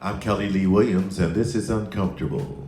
I'm Kelly Lee Williams, and this is Uncomfortable.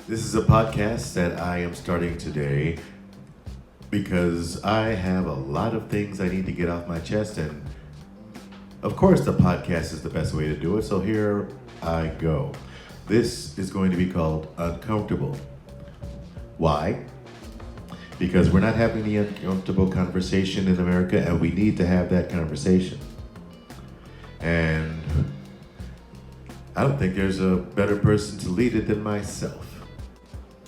This is a podcast that I am starting today because I have a lot of things I need to get off my chest, and of course, the podcast is the best way to do it, so here I go. This is going to be called Uncomfortable. Why? Because we're not having the uncomfortable conversation in America, and we need to have that conversation. And I don't think there's a better person to lead it than myself.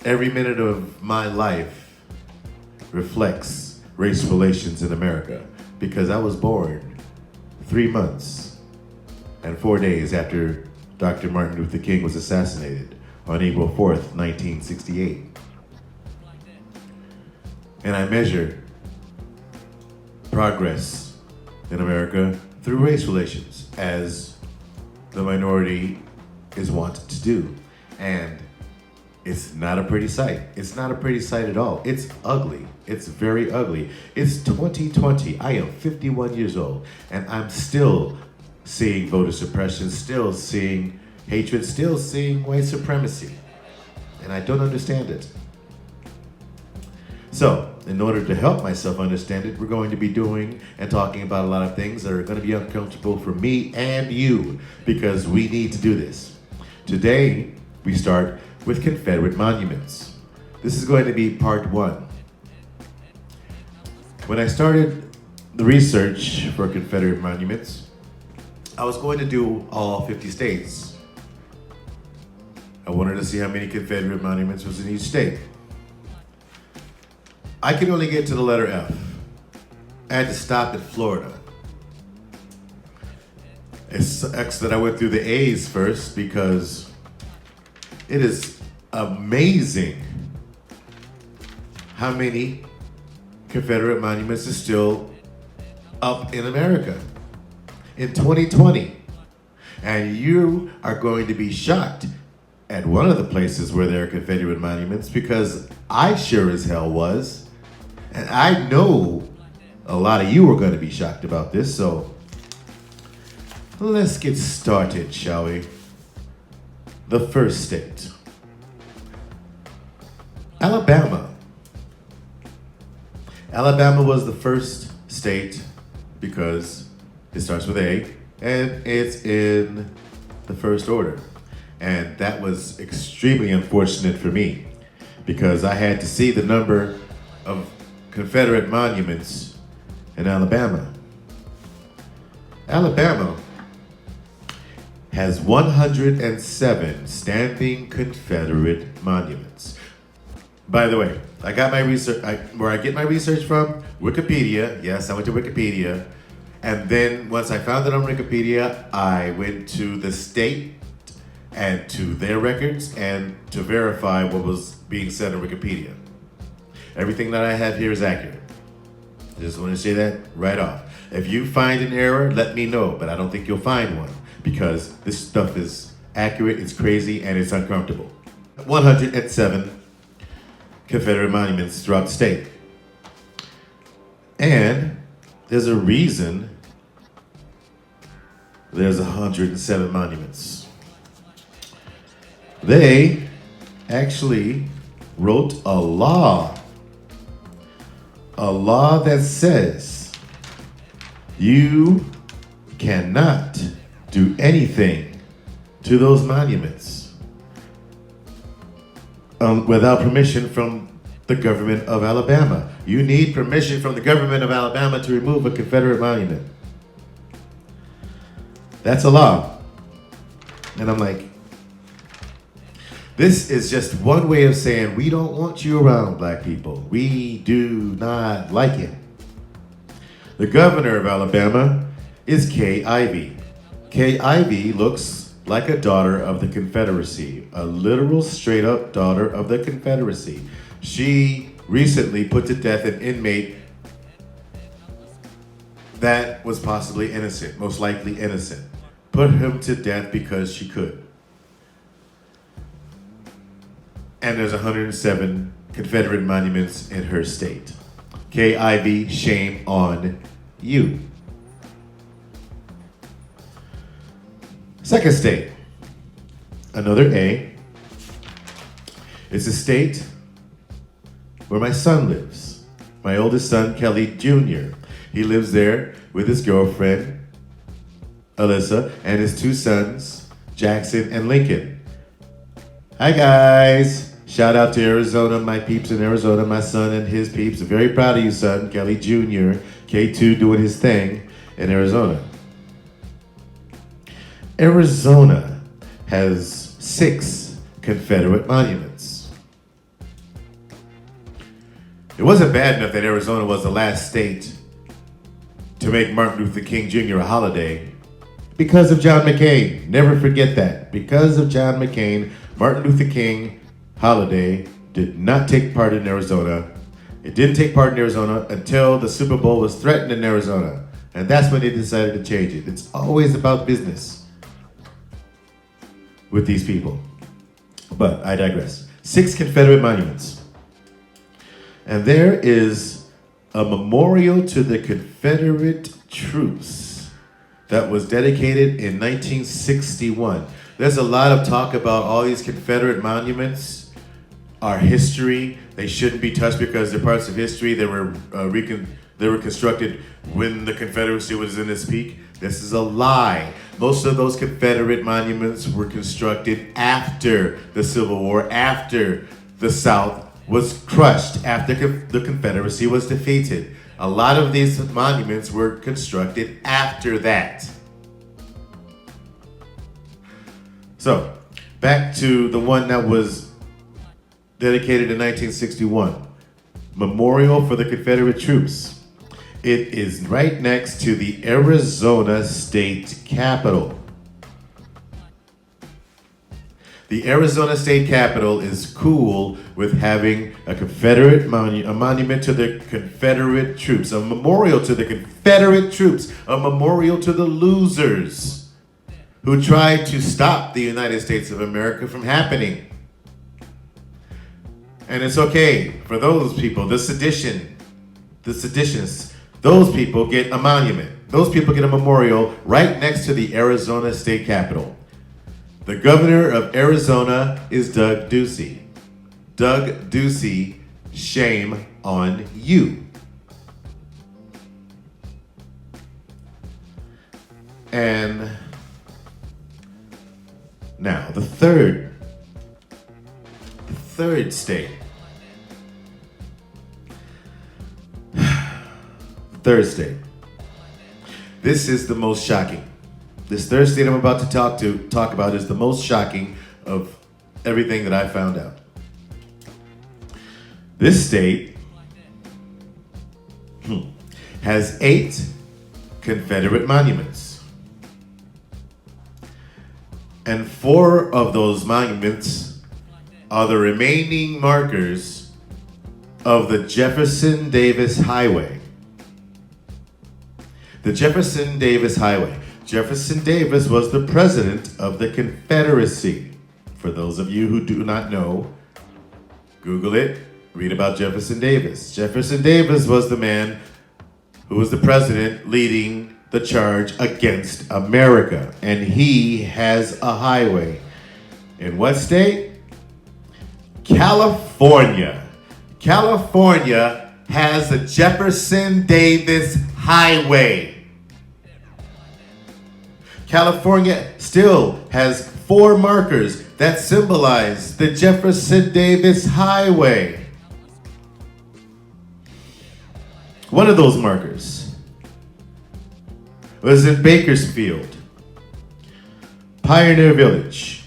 Every minute of my life reflects race relations in America because I was born 3 months and 4 days after Dr. Martin Luther King was assassinated on April 4th, 1968. And I measure progress in America through race relations, as the minority is wont to do. And it's not a pretty sight. It's not a pretty sight at all. It's ugly. It's very ugly. It's 2020. I am 51 years old, and I'm still seeing voter suppression, still seeing hatred, still seeing white supremacy. And I don't understand it. So, in order to help myself understand it, we're going to be doing and talking about a lot of things that are going to be uncomfortable for me and you, because we need to do this. Today, we start with Confederate monuments. This is going to be part 1. When I started the research for Confederate monuments, I was going to do all 50 states. I wanted to see how many Confederate monuments was in each state. I could only get to the letter F. I had to stop at Florida. It sucks that I went through the A's first because it is amazing how many Confederate monuments are still up in America in 2020. And you are going to be shocked at one of the places where there are Confederate monuments, because I sure as hell was. And I know a lot of you are going to be shocked about this, so let's get started, shall we? The first state, Alabama. Alabama was the first state because it starts with A, and it's in the first order. And that was extremely unfortunate for me because I had to see the number of Confederate monuments in Alabama. Alabama has 107 standing Confederate monuments. By the way, I got my research, where I get my research from, Wikipedia. Yes, I went to Wikipedia. And then once I found it on Wikipedia, I went to the state and to their records and to verify what was being said on Wikipedia. Everything that I have here is accurate. I just want to say that right off. If you find an error, let me know, but I don't think you'll find one because this stuff is accurate, it's crazy, and it's uncomfortable. 107 Confederate monuments throughout the state. And there's a reason there's 107 monuments. They actually wrote a law that says you cannot do anything to those monuments without permission from the government of Alabama. You need permission from the government of Alabama to remove a Confederate monument. That's a law. And I'm like, this is just one way of saying we don't want you around, black people. We do not like it. The governor of Alabama is Kay Ivey. Kay Ivey looks like a daughter of the Confederacy, a literal straight up daughter of the Confederacy. She recently put to death an inmate that was possibly innocent, most likely innocent. Put him to death because she could. and there's 107 Confederate monuments in her state. KIV, shame on you. Second state, another A. It's a state where my son lives. My oldest son, Kelly Jr. He lives there with his girlfriend, Alyssa, and his two sons, Jackson and Lincoln. Hi guys. Shout out to Arizona, my peeps in Arizona, my son and his peeps. I'm very proud of you, son. Kelly Jr., K2 doing his thing in Arizona. Arizona has 6 Confederate monuments. It wasn't bad enough that Arizona was the last state to make Martin Luther King Jr. a holiday because of John McCain. Never forget that. Because of John McCain, Martin Luther King holiday did not take part in Arizona. It didn't take part in Arizona until the Super Bowl was threatened in Arizona. And that's when they decided to change it. It's always about business with these people. But I digress. 6 Confederate monuments. And there is a memorial to the Confederate troops that was dedicated in 1961. There's a lot of talk about all these Confederate monuments, our history. They shouldn't be touched because they're parts of history. They were constructed when the Confederacy was in its peak. This is a lie. Most of those Confederate monuments were constructed after the Civil War, after the South was crushed, after the Confederacy was defeated. A lot of these monuments were constructed after that. So, back to the one that was dedicated in 1961. Memorial for the Confederate troops. It is right next to the Arizona State Capitol. The Arizona State Capitol is cool with having a Confederate a monument to the Confederate troops, a memorial to the Confederate troops, a memorial to the losers who tried to stop the United States of America from happening. And it's okay for those people, the seditionists, those people get a monument. Those people get a memorial right next to the Arizona State Capitol. The governor of Arizona is Doug Ducey. Doug Ducey, shame on you. And now the third state. Third state. This is the most shocking. This third state I'm about to talk about is the most shocking of everything that I found out. This state has 8 Confederate monuments. And 4 of those monuments are the remaining markers of the Jefferson Davis Highway. The Jefferson Davis Highway. Jefferson Davis was the president of the Confederacy. For those of you who do not know, Google it, read about Jefferson Davis. Jefferson Davis was the man who was the president leading the charge against America. And he has a highway. In what state? California. California has the Jefferson Davis Highway. California still has 4 markers that symbolize the Jefferson Davis Highway. One of those markers was in Bakersfield, Pioneer Village.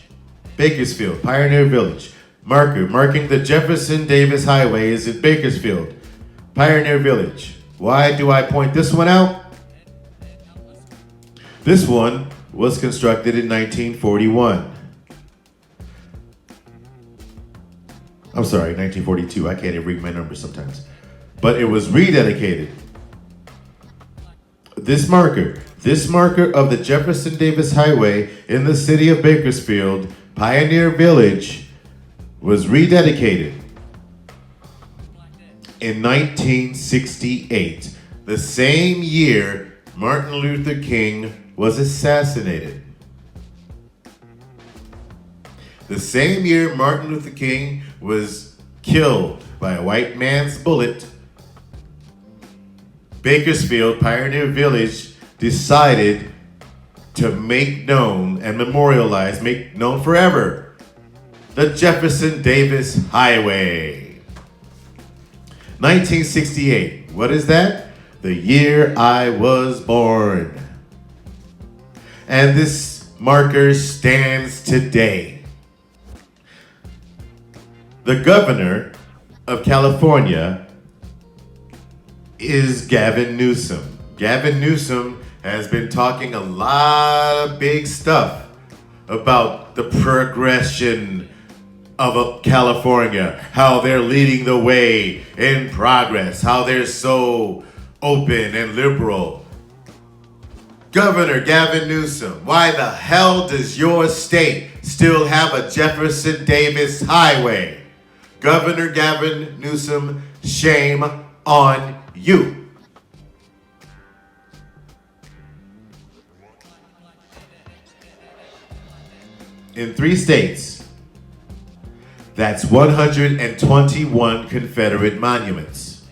Bakersfield, Pioneer Village. Marker marking the Jefferson Davis Highway is in Bakersfield, Pioneer Village. Why do I point this one out? This one was constructed in 1941. I'm sorry, 1942. I can't even read my numbers sometimes. But it was rededicated. This marker of the Jefferson Davis Highway in the city of Bakersfield, Pioneer Village, was rededicated in 1968, the same year Martin Luther King was assassinated. The same year Martin Luther King was killed by a white man's bullet, Bakersfield Pioneer Village decided to make known and memorialize, make known forever, the Jefferson Davis Highway. 1968, what is that? The year I was born. And this marker stands today. The governor of California is Gavin Newsom. Gavin Newsom has been talking a lot of big stuff about the progression of California, how they're leading the way in progress, how they're so open and liberal. Governor Gavin Newsom, why the hell does your state still have a Jefferson Davis Highway? Governor Gavin Newsom, shame on you. In 3 states, that's 121 Confederate monuments.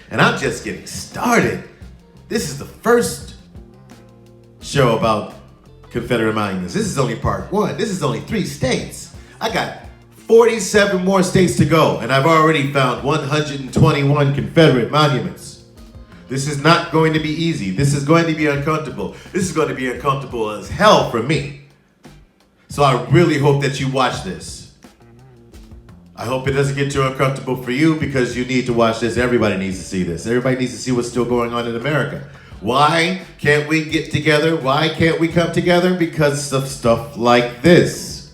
And I'm just getting started. This is the first show about Confederate monuments. This is only part 1. This is only 3 states. I got 47 more states to go, and I've already found 121 Confederate monuments. This is not going to be easy. This is going to be uncomfortable. This is going to be uncomfortable as hell for me. So I really hope that you watch this. I hope it doesn't get too uncomfortable for you, because you need to watch this. Everybody needs to see this. Everybody needs to see what's still going on in America. Why can't we get together? Why can't we come together? Because of stuff like this.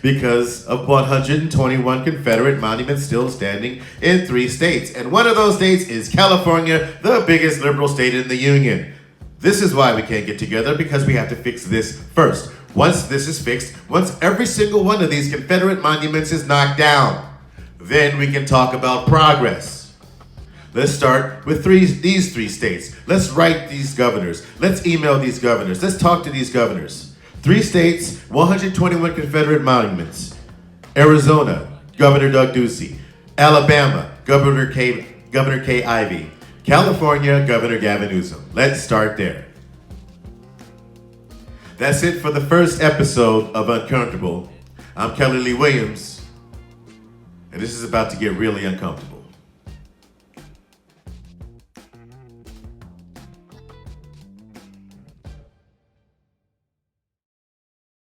Because of 121 Confederate monuments still standing in 3 states. And one of those states is California, the biggest liberal state in the Union. This is why we can't get together, because we have to fix this first. Once this is fixed, once every single one of these Confederate monuments is knocked down, then we can talk about progress. Let's start with these 3 states. Let's write these governors. Let's email these governors. Let's talk to these governors. 3 states, 121 Confederate monuments. Arizona, Governor Doug Ducey. Alabama, Governor Kay Ivey. California, Governor Gavin Newsom. Let's start there. That's it for the first episode of Uncomfortable. I'm Kelly Lee Williams, and this is about to get really uncomfortable.